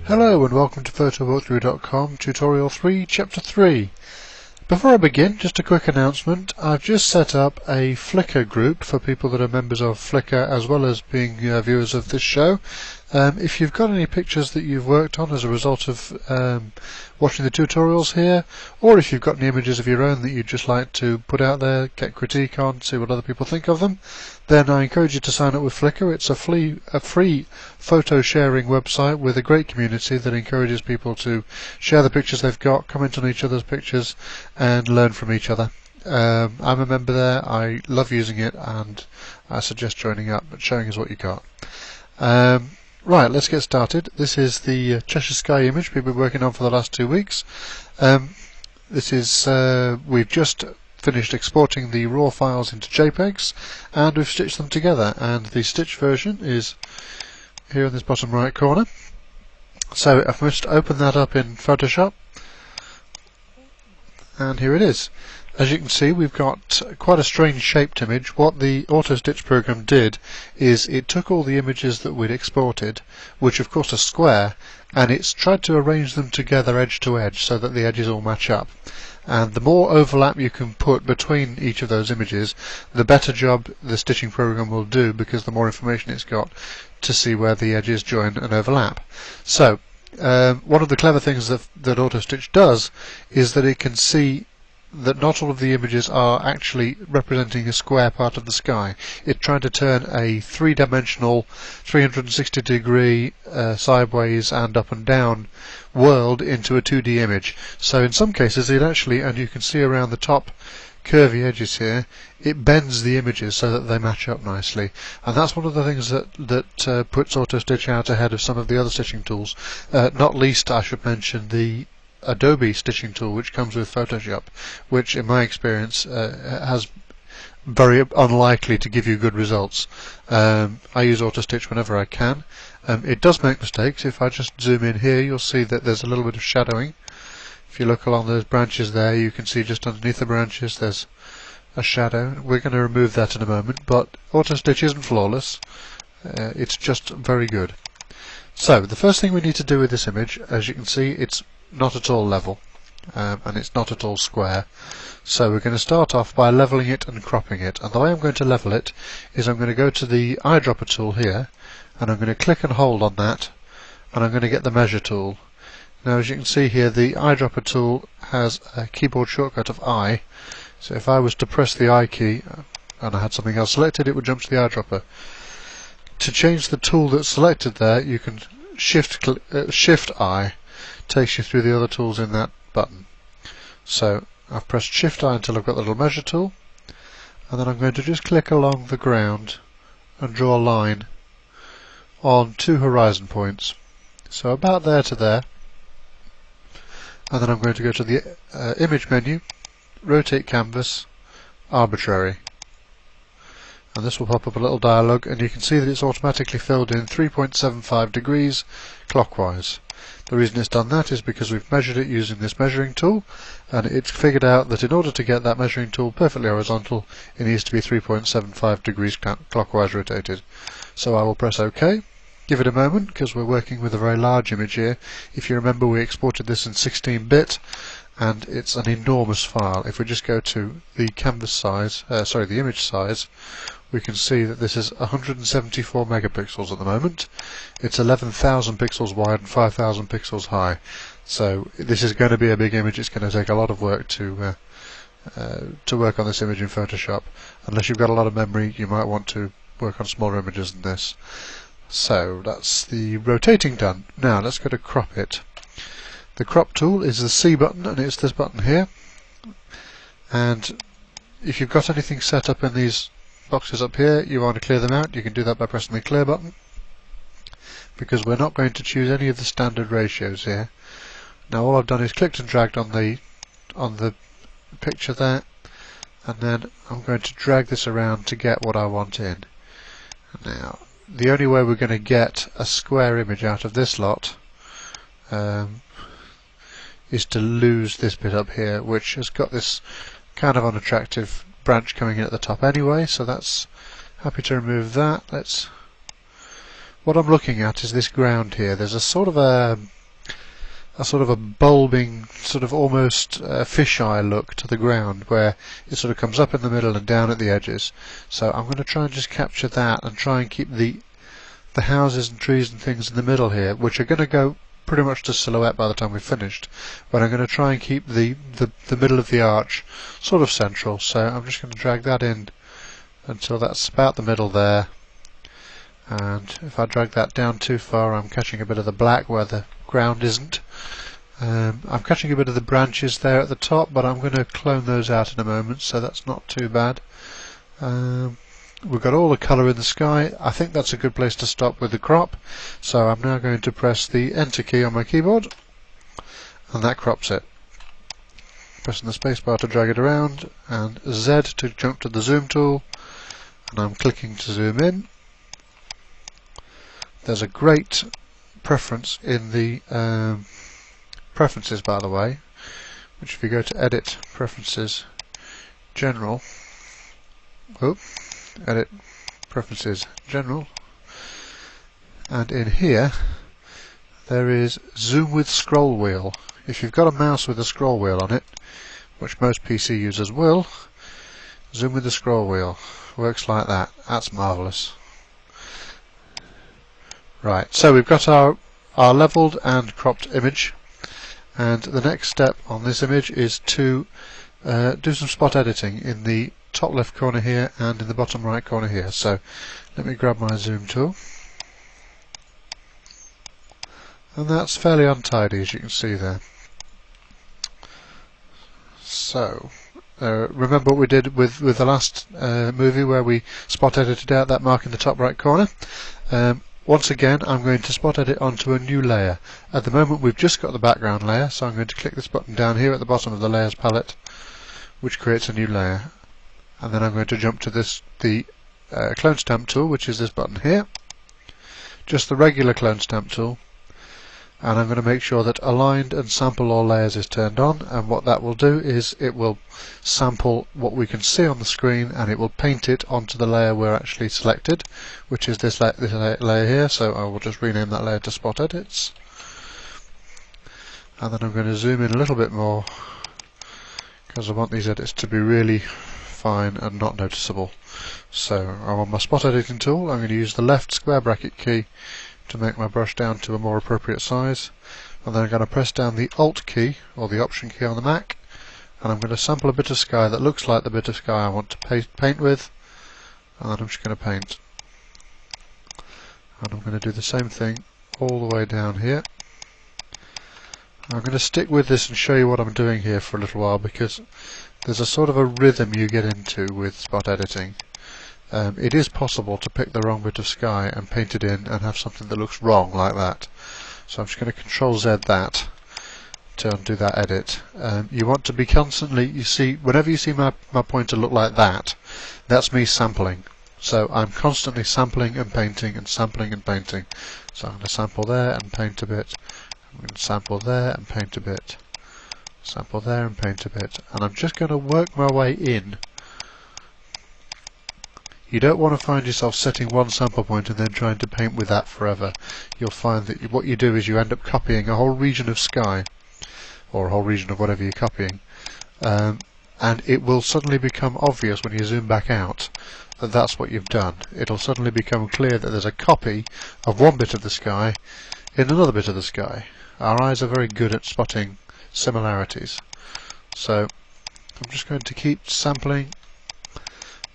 Hello and welcome to PW13.com Tutorial 3 Chapter 3. Before I begin, just a quick announcement. I've just set up a Flickr group for people that are members of Flickr as well as being viewers of this show. If you've got any pictures that you've worked on as a result of watching the tutorials here, or if you've got any images of your own that you'd just like to put out there, get critique on, see what other people think of them, then I encourage you to sign up with Flickr. It's a free photo sharing website with a great community that encourages people to share the pictures they've got, comment on each other's pictures, and learn from each other. I'm a member there. I love using it, and I suggest joining up, but showing us what you got. Right, let's get started. This is the Cheshire sky image we've been working on for the last 2 weeks. This is we've just finished exporting the raw files into JPEGs, and we've stitched them together, and the stitched version is here in this bottom right corner. So I've just opened that up in Photoshop, and here it is. As you can see, we've got quite a strange shaped image. What the auto-stitch program did is it took all the images that we'd exported, which of course are square, and it's tried to arrange them together edge to edge so that the edges all match up. And the more overlap you can put between each of those images, the better job the stitching program will do, because the more information it's got to see where the edges join and overlap. So one of the clever things that auto-stitch does is that it can see that not all of the images are actually representing a square part of the sky. It's trying to turn a three-dimensional 360 degree sideways and up and down world into a 2D image. So in some cases it actually, and you can see around the top curvy edges here, it bends the images so that they match up nicely, and that's one of the things that puts auto-stitch out ahead of some of the other stitching tools. Not least I should mention the Adobe stitching tool, which comes with Photoshop, which in my experience has very unlikely to give you good results. I use auto-stitch whenever I can. It does make mistakes. If I just zoom in here, you'll see that there's a little bit of shadowing. If you look along those branches there, you can see just underneath the branches there's a shadow. We're going to remove that in a moment, but auto-stitch isn't flawless. It's just very good. So the first thing we need to do with this image, as you can see, it's not at all level, and it's not at all square. So we're going to start off by leveling it and cropping it, and the way I'm going to level it is I'm going to go to the eyedropper tool here, and I'm going to click and hold on that, and I'm going to get the measure tool. Now as you can see here, the eyedropper tool has a keyboard shortcut of I, so if I was to press the I key and I had something else selected, it would jump to the eyedropper. To change the tool that's selected there, you can shift I, takes you through the other tools in that button. So I've pressed Shift I until I've got the little measure tool, and then I'm going to just click along the ground and draw a line on 2 horizon points, so about there to there, and then I'm going to go to the image menu, rotate canvas, arbitrary, and this will pop up a little dialog, and you can see that it's automatically filled in 3.75 degrees clockwise. The reason it's done that is because we've measured it using this measuring tool, and it's figured out that in order to get that measuring tool perfectly horizontal, it needs to be 3.75 degrees clockwise rotated. So I will press OK. Give it a moment, because we're working with a very large image here. If you remember, we exported this in 16-bit, and it's an enormous file. If we just go to the canvas size, the image size, we can see that this is 174 megapixels at the moment. It's 11,000 pixels wide and 5,000 pixels high. So this is going to be a big image. It's going to take a lot of work to work on this image in Photoshop. Unless you've got a lot of memory, you might want to work on smaller images than this. So that's the rotating done. Now let's go to crop it. The crop tool is the C button, and it's this button here. And if you've got anything set up in these boxes up here, you want to clear them out, you can do that by pressing the clear button, because we're not going to choose any of the standard ratios here. Now all I've done is clicked and dragged on the picture there, and then I'm going to drag this around to get what I want in. Now the only way we're going to get a square image out of this lot is to lose this bit up here, which has got this kind of unattractive branch coming in at the top anyway, so that's happy to remove that. What I'm looking at is this ground here. There's a sort of a a sort of a bulbing, sort of almost fisheye look to the ground, where it sort of comes up in the middle and down at the edges. So I'm going to try and just capture that and try and keep the houses and trees and things in the middle here, which are going to go pretty much to silhouette by the time we've finished, but I'm going to try and keep the middle of the arch sort of central. So I'm just going to drag that in until that's about the middle there, and if I drag that down too far I'm catching a bit of the black where the ground isn't. I'm catching a bit of the branches there at the top, but I'm going to clone those out in a moment, so that's not too bad. We've got all the colour in the sky. I think that's a good place to stop with the crop, so I'm now going to press the Enter key on my keyboard, and that crops it. Pressing the spacebar to drag it around, and Z to jump to the zoom tool, and I'm clicking to zoom in. There's a great preference in the preferences, by the way, which if you go to Edit, Preferences, General, Edit, Preferences, General, and in here there is Zoom with Scroll Wheel. If you've got a mouse with a scroll wheel on it, which most PC users will, Zoom with the scroll wheel works like that. That's marvellous. Right, so we've got our leveled and cropped image, and the next step on this image is to do some spot editing in the top left corner here and in the bottom right corner here. So let me grab my zoom tool, and that's fairly untidy, as you can see there. So remember what we did with the last movie, where we spot edited out that mark in the top right corner. Once again I'm going to spot edit onto a new layer. At the moment we've just got the background layer, so I'm going to click this button down here at the bottom of the layers palette, which creates a new layer. And then I'm going to jump to the clone stamp tool, which is this button here, just the regular clone stamp tool, and I'm going to make sure that aligned and sample all layers is turned on, and what that will do is it will sample what we can see on the screen and it will paint it onto the layer we're actually selected, which is this layer here. So I will just rename that layer to Spot Edits, and then I'm going to zoom in a little bit more because I want these edits to be really fine and not noticeable. So I'm on my spot editing tool. I'm going to use the left square bracket key to make my brush down to a more appropriate size, and then I'm going to press down the Alt key or the Option key on the Mac, and I'm going to sample a bit of sky that looks like the bit of sky I want to paint with, and then I'm just going to paint, and I'm going to do the same thing all the way down here. I'm going to stick with this and show you what I'm doing here for a little while, because there's a sort of a rhythm you get into with spot editing. It is possible to pick the wrong bit of sky and paint it in and have something that looks wrong like that. So I'm just going to Control Z that to undo that edit. You want to be constantly, you see, whenever you see my pointer look like that, that's me sampling. So I'm constantly sampling and painting and sampling and painting. So I'm going to sample there and paint a bit. I'm going to sample there and paint a bit. Sample there and paint a bit. And I'm just going to work my way in. You don't want to find yourself setting one sample point and then trying to paint with that forever. You'll find that what you do is you end up copying a whole region of sky, or a whole region of whatever you're copying, and it will suddenly become obvious when you zoom back out that that's what you've done. It'll suddenly become clear that there's a copy of one bit of the sky in another bit of the sky. Our eyes are very good at spotting similarities. So I'm just going to keep sampling,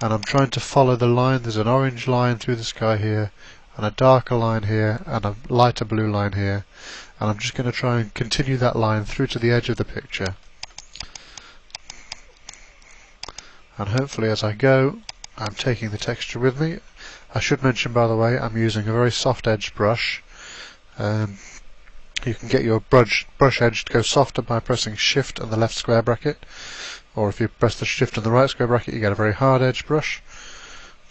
and I'm trying to follow the line. There's an orange line through the sky here, and a darker line here, and a lighter blue line here, and I'm just going to try and continue that line through to the edge of the picture. And hopefully as I go, I'm taking the texture with me. I should mention, by the way, I'm using a very soft edged brush. You can get your brush edge to go softer by pressing Shift and the left square bracket, or if you press the Shift and the right square bracket you get a very hard edge brush.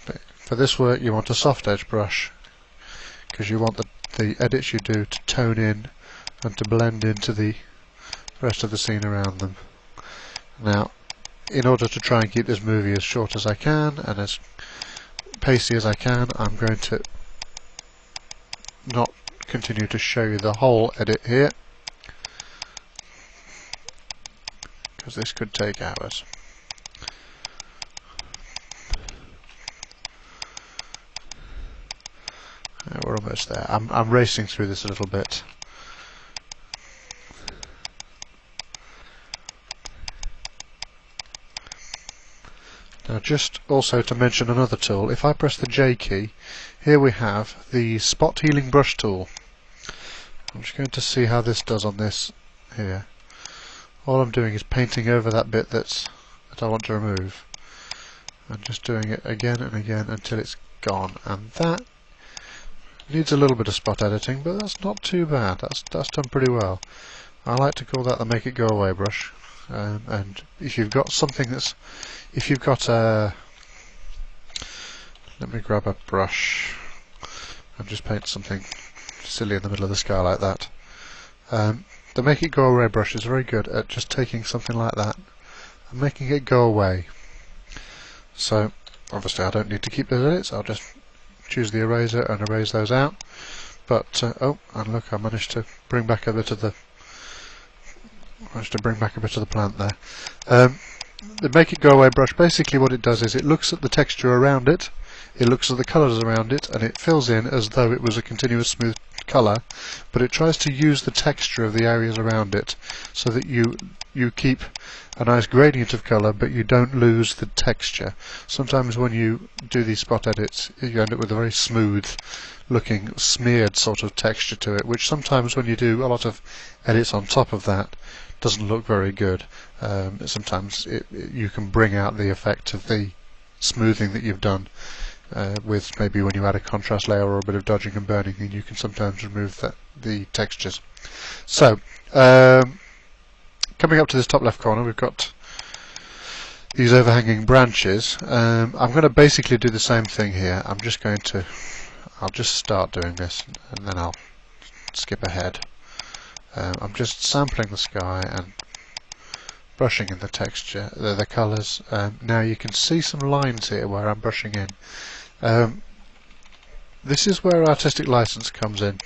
But for this work you want a soft edge brush, because you want the edits you do to tone in and to blend into the rest of the scene around them. Now, in order to try and keep this movie as short as I can and as pacey as I can, I'm going to not continue to show you the whole edit here. because this could take hours. We're almost there. I'm racing through this a little bit. Now, just also to mention another tool, if I press the J key, here we have the spot healing brush tool. I'm just going to see how this does on this here. All I'm doing is painting over that bit that I want to remove, and just doing it again and again until it's gone. And that needs a little bit of spot editing, but that's not too bad. That's done pretty well. I like to call that the make it go away brush. And if you've got something that's, if you've got a, let me grab a brush and just paint something silly in the middle of the sky like that. The make it go away brush is very good at just taking something like that and making it go away. So obviously I don't need to keep those edits, I'll just choose the eraser and erase those out. But oh, and look, I managed to bring back a bit of the plant there. The make it go away brush, basically what it does is it looks at the texture around it, it looks at the colours around it, and it fills in as though it was a continuous smooth colour, but it tries to use the texture of the areas around it so that you keep a nice gradient of colour, but you don't lose the texture. Sometimes when you do these spot edits, you end up with a very smooth looking smeared sort of texture to it, which sometimes when you do a lot of edits on top of that doesn't look very good. Sometimes you can bring out the effect of the smoothing that you've done with maybe when you add a contrast layer or a bit of dodging and burning, and you can sometimes remove the textures. So coming up to this top left corner, we've got these overhanging branches. I'm going to basically do the same thing here. I'll just start doing this and then I'll skip ahead. I'm just sampling the sky and brushing in the texture, the colours. Now you can see some lines here where I'm brushing in. This is where artistic license comes in.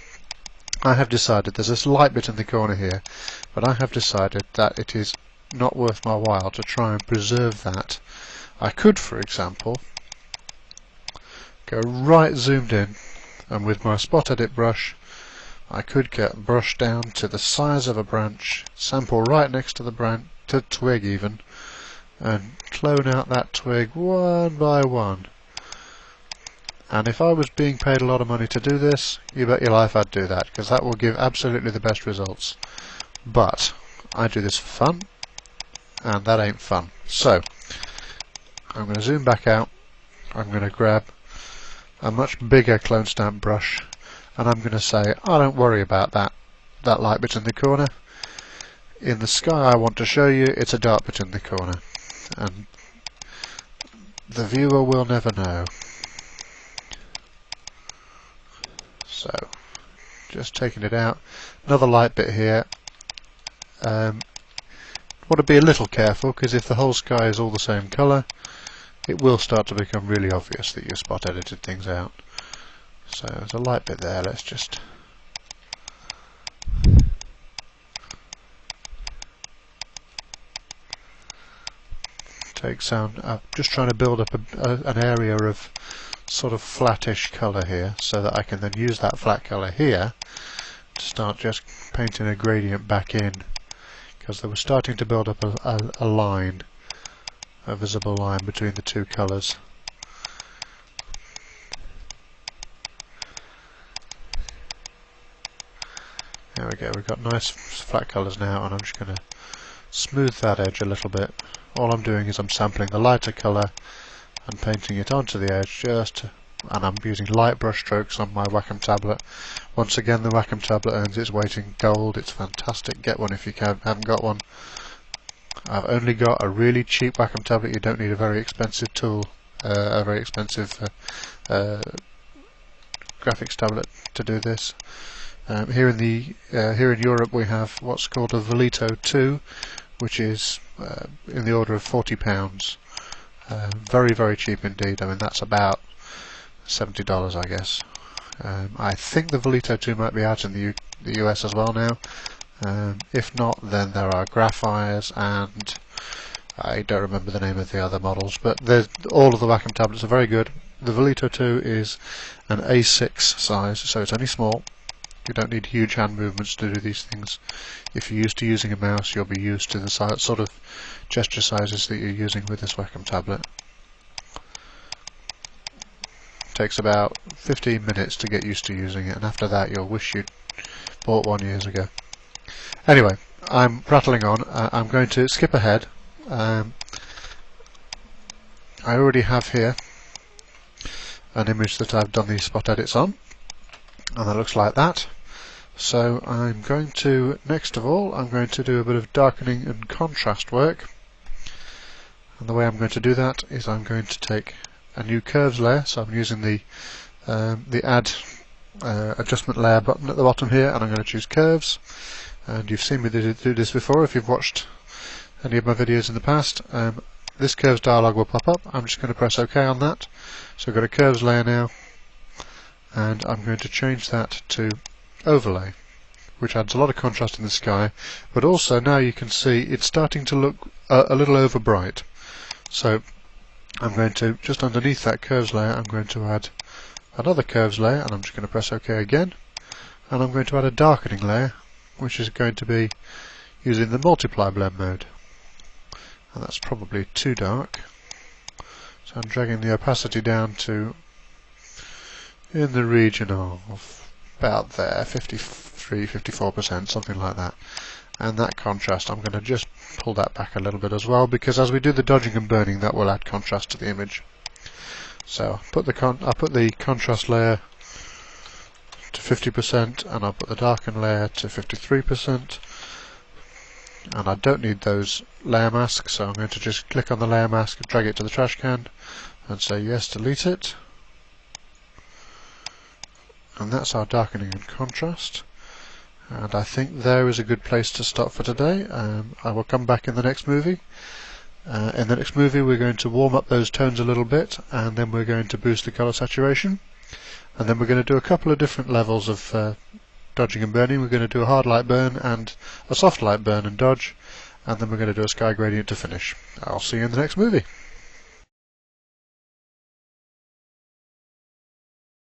I have decided, there's this light bit in the corner here, but I have decided that it is not worth my while to try and preserve that. I could, for example, go right zoomed in, and with my spot edit brush I could get brush down to the size of a branch, sample right next to the branch, to twig even, and clone out that twig one by one. And if I was being paid a lot of money to do this, you bet your life I'd do that, because that will give absolutely the best results. But I do this for fun, and that ain't fun. So I'm going to zoom back out, I'm going to grab a much bigger clone stamp brush, and I'm going to say, oh, don't worry about that light bit in the corner. In the sky I want to show you, it's a dark bit in the corner, and the viewer will never know. So just taking it out, another light bit here. Want to be a little careful, because if the whole sky is all the same colour, it will start to become really obvious that you spot edited things out. So there's a light bit there, let's just take some. I'm just trying to build up an area of sort of flattish colour here, so that I can then use that flat colour here to start just painting a gradient back in, because they were starting to build up a line, a visible line between the two colours. There we go, we've got nice flat colours now, and I'm just going to smooth that edge a little bit. All I'm doing is I'm sampling the lighter colour and painting it onto the edge, and I'm using light brush strokes on my Wacom tablet. Once again, the Wacom tablet earns its weight in gold. It's fantastic. Get one if you haven't got one. I've only got a really cheap Wacom tablet. You don't need a very expensive tool, a very expensive graphics tablet to do this. Here in Europe we have what's called a Velito 2, which is in the order of £40. Very, very cheap indeed. I mean, that's about $70, I guess. I think the Velito 2 might be out in the US as well now. If not, then there are Graphire's and I don't remember the name of the other models, but all of the Wacom tablets are very good. The Velito 2 is an A6 size, so it's only small. You don't need huge hand movements to do these things. If you're used to using a mouse, you'll be used to the sort of gesture sizes that you're using with this Wacom tablet. It takes about 15 minutes to get used to using it, and after that you'll wish you'd bought one years ago. Anyway, I'm rattling on. I'm going to skip ahead. I already have here an image that I've done these spot edits on, and that looks like that. So I'm going to, next of all, I'm going to do a bit of darkening and contrast work, and the way I'm going to do that is I'm going to take a new curves layer. So I'm using the add adjustment layer button at the bottom here, and I'm going to choose curves. And you've seen me do this before if you've watched any of my videos in the past. This curves dialog will pop up. I'm just going to press OK on that. So I've got a curves layer now, and I'm going to change that to overlay, which adds a lot of contrast in the sky, but also now you can see it's starting to look a little over bright. So I'm going to, just underneath that curves layer, I'm going to add another curves layer, and I'm just going to press OK again, and I'm going to add a darkening layer, which is going to be using the multiply blend mode, and that's probably too dark, so I'm dragging the opacity down to in the region of about there, 53–54%, something like that. And that contrast, I'm going to just pull that back a little bit as well, because as we do the dodging and burning, that will add contrast to the image. So I put the contrast layer to 50%, and I'll put the darken layer to 53%. And I don't need those layer masks, so I'm going to just click on the layer mask and drag it to the trash can and say yes, delete it. And that's our darkening and contrast. And I think there is a good place to stop for today. I will come back in the next movie. In the next movie we're going to warm up those tones a little bit, and then we're going to boost the colour saturation. And then we're going to do a couple of different levels of dodging and burning. We're going to do a hard light burn and a soft light burn and dodge, and then we're going to do a sky gradient to finish. I'll see you in the next movie.